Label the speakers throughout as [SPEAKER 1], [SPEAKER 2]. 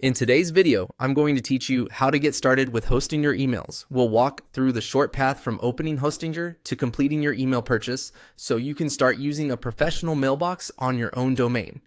[SPEAKER 1] In today's video, I'm going to teach you how to get started with hosting your emails. We'll walk through the short path from opening Hostinger to completing your email purchase so you can start using a professional mailbox on your own domain.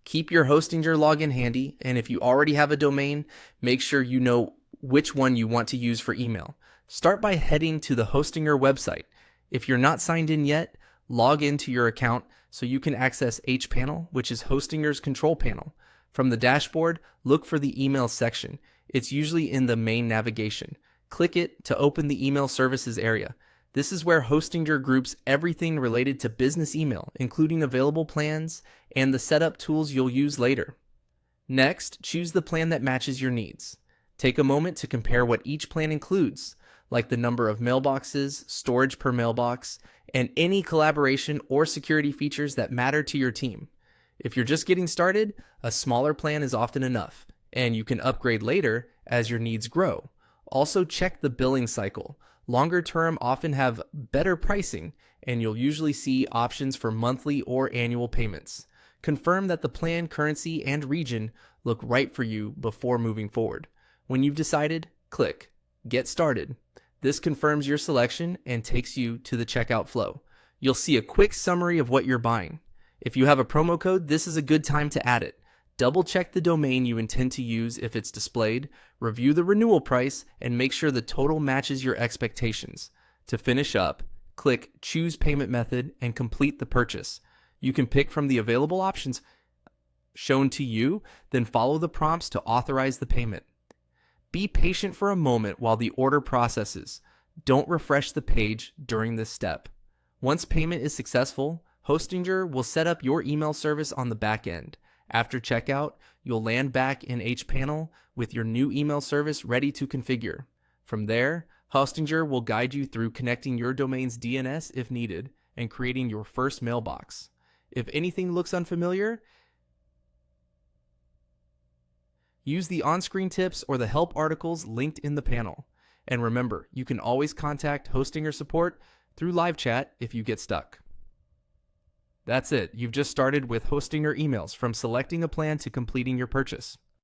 [SPEAKER 1] Keep your Hostinger login handy, and if you already have a domain, make sure you know which one you want to use for email. Start by heading to the Hostinger website. If you're not signed in yet, log into your account so you can access hPanel, which is Hostinger's control panel. From the dashboard, look for the email section. It's usually in the main navigation. Click it to open the email services area. This is where Hostinger groups everything related to business email, including available plans and the setup tools you'll use later. Next, choose the plan that matches your needs. Take a moment to compare what each plan includes, like the number of mailboxes, storage per mailbox, and any collaboration or security features that matter to your team. If you're just getting started, a smaller plan is often enough, and you can upgrade later as your needs grow. Also check the billing cycle. Longer term often have better pricing, and you'll usually see options for monthly or annual payments. Confirm that the plan, currency, and region look right for you before moving forward. When you've decided, click Get Started. This confirms your selection and takes you to the checkout flow. You'll see a quick summary of what you're buying. If you have a promo code, this is a good time to add it. Double check the domain you intend to use if it's displayed, review the renewal price, and make sure the total matches your expectations. To finish up, click Choose Payment Method and complete the purchase. You can pick from the available options shown to you, then follow the prompts to authorize the payment. Be patient for a moment while the order processes. Don't refresh the page during this step. Once payment is successful, Hostinger will set up your email service on the back end. After checkout, you'll land back in hPanel with your new email service ready to configure. From there, Hostinger will guide you through connecting your domain's DNS if needed and creating your first mailbox. If anything looks unfamiliar, use the on-screen tips or the help articles linked in the panel. And remember, you can always contact Hostinger support through live chat if you get stuck. That's it. You've just started with Hostinger emails, from selecting a plan to completing your purchase.